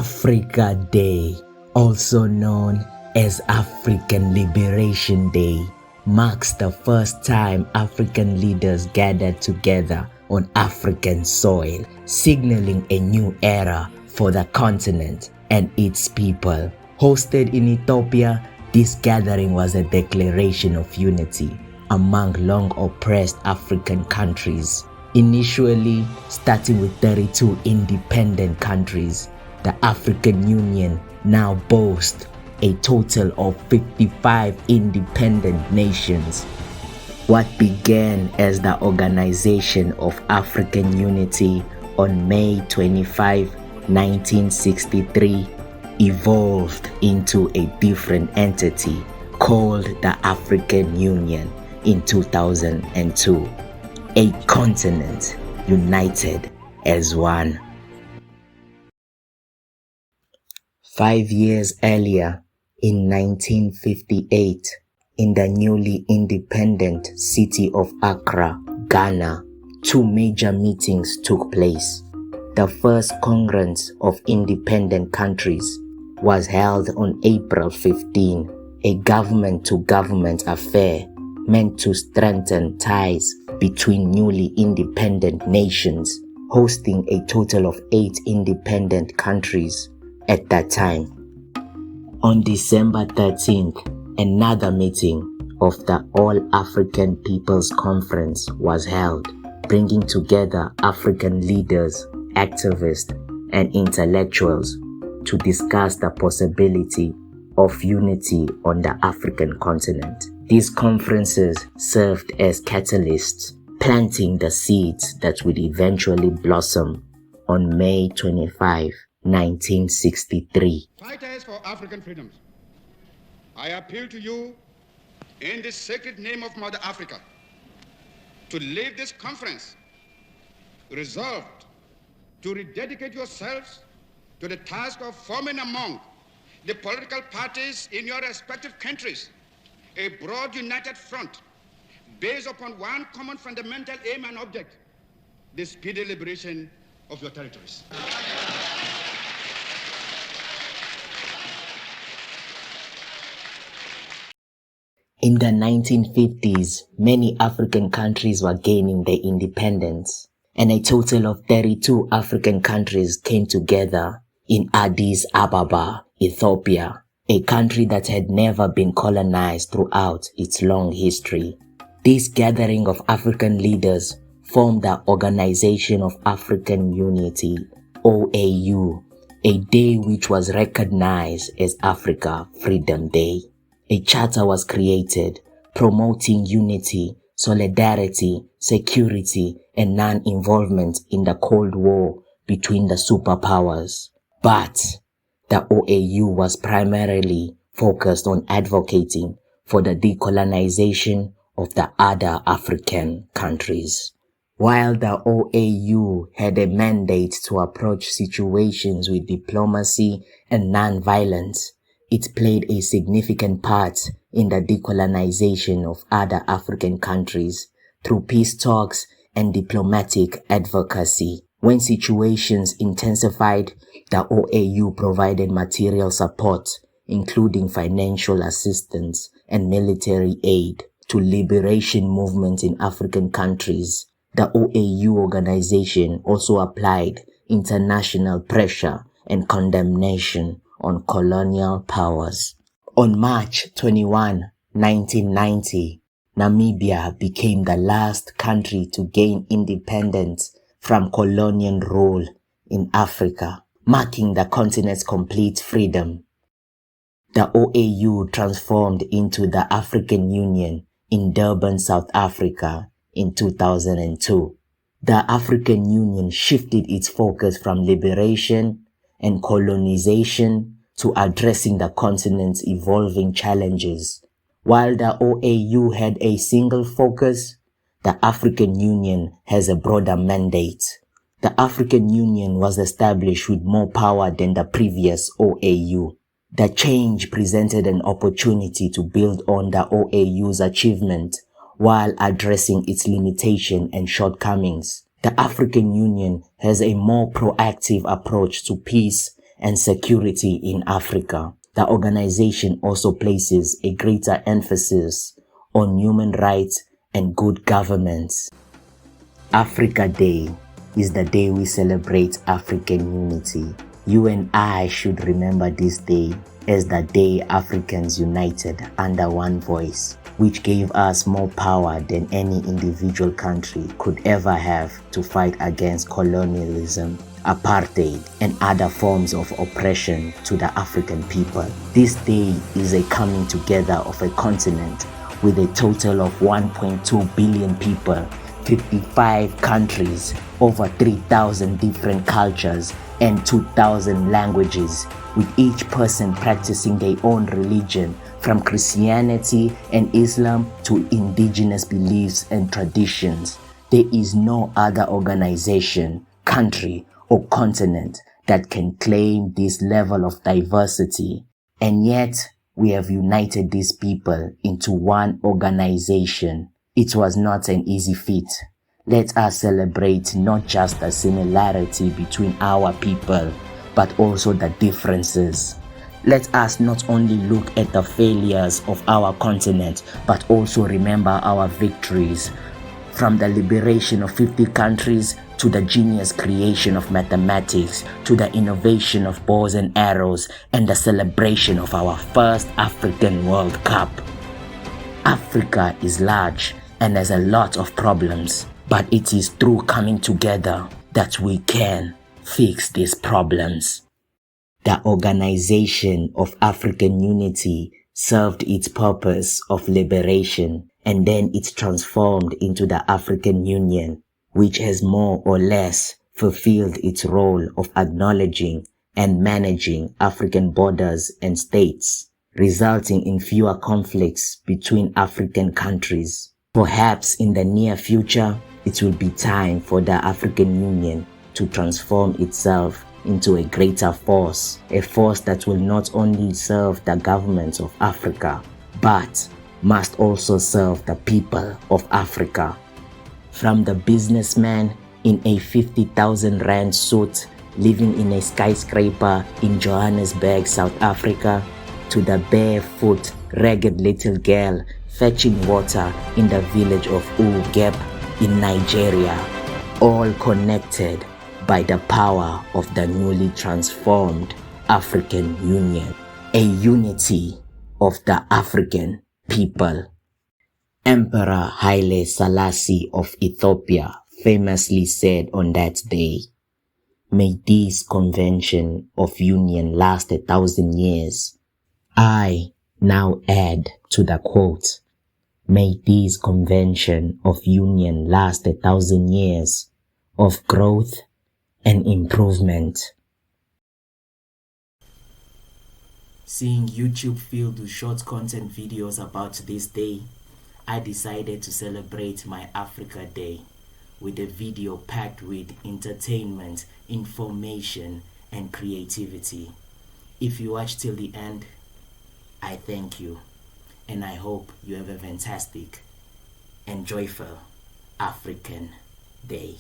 Africa Day, also known as African Liberation Day, marks the first time African leaders gathered together on African soil, signaling a new era for the continent and its people. Hosted in Ethiopia, this gathering was a declaration of unity among long oppressed African countries. Initially starting with 32 independent countries, the African Union now boasts a total of 55 independent nations. What began as the Organization of African Unity on May 25, 1963, evolved into a different entity called the African Union in 2002, a continent united as one. 5 years earlier, in 1958, in the newly independent city of Accra, Ghana, two major meetings took place. The first Congress of Independent Countries was held on April 15, a government-to-government affair meant to strengthen ties between newly independent nations, hosting a total of 8 independent countries at that time. On December 13th, another meeting of the All-African People's Conference was held, bringing together African leaders, activists, and intellectuals to discuss the possibility of unity on the African continent. These conferences served as catalysts, planting the seeds that would eventually blossom on May 25, 1963. Fighters for African freedoms, I appeal to you in the sacred name of Mother Africa to leave this conference resolved to rededicate yourselves to the task of forming among the political parties in your respective countries a broad united front based upon one common fundamental aim and object: the speedy liberation of your territories. In the 1950s, many African countries were gaining their independence, and a total of 32 African countries came together in Addis Ababa, Ethiopia, a country that had never been colonized throughout its long history. This gathering of African leaders formed the Organization of African Unity, OAU, a day which was recognized as Africa Freedom Day. A charter was created promoting unity, solidarity, security, and non-involvement in the Cold War between the superpowers. But the OAU was primarily focused on advocating for the decolonization of the other African countries. While the OAU had a mandate to approach situations with diplomacy and non-violence, it played a significant part in the decolonization of other African countries through peace talks and diplomatic advocacy. When situations intensified, the OAU provided material support, including financial assistance and military aid, to liberation movements in African countries. The OAU organization also applied international pressure and condemnation on colonial powers. On March 21, 1990, Namibia became the last country to gain independence from colonial rule in Africa, marking the continent's complete freedom. The OAU transformed into the African Union in Durban, South Africa in 2002. The African Union shifted its focus from liberation and colonization to addressing the continent's evolving challenges. While the OAU had a single focus, the African Union has a broader mandate. The African Union was established with more power than the previous OAU. The change presented an opportunity to build on the OAU's achievement while addressing its limitations and shortcomings. The African Union has a more proactive approach to peace and security in Africa. The organization also places a greater emphasis on human rights and good governance. Africa Day is the day we celebrate African unity. You and I should remember this day as the day Africans united under one voice, which gave us more power than any individual country could ever have to fight against colonialism, apartheid, and other forms of oppression to the African people. This day is a coming together of a continent with a total of 1.2 billion people, 55 countries, over 3,000 different cultures, and 2,000 languages, with each person practicing their own religion, from Christianity and Islam to indigenous beliefs and traditions. There is no other organization, country, or continent that can claim this level of diversity. And yet, we have united these people into one organization. It was not an easy feat. Let us celebrate not just the similarity between our people, but also the differences. Let us not only look at the failures of our continent, but also remember our victories. From the liberation of 50 countries, to the genius creation of mathematics, to the innovation of bows and arrows, and the celebration of our first African World Cup. Africa is large and has a lot of problems, but it is through coming together that we can fix these problems. The Organization of African Unity served its purpose of liberation, and then it transformed into the African Union, which has more or less fulfilled its role of acknowledging and managing African borders and states, resulting in fewer conflicts between African countries. Perhaps in the near future, it will be time for the African Union to transform itself into a greater force, a force that will not only serve the governments of Africa, but must also serve the people of Africa. From the businessman in a 50,000 rand suit living in a skyscraper in Johannesburg, South Africa, to the barefoot, ragged little girl fetching water in the village of Ugep in Nigeria, all connected by the power of the newly transformed African Union, a unity of the African people. Emperor Haile Selassie of Ethiopia famously said on that day, "May this convention of union last 1,000 years. I now add to the quote, may this convention of union last 1,000 years of growth and improvement." Seeing YouTube filled with short content videos about this day, I decided to celebrate my Africa Day with a video packed with entertainment, information, and creativity. If you watch till the end, I thank you, and I hope you have a fantastic and joyful African Day.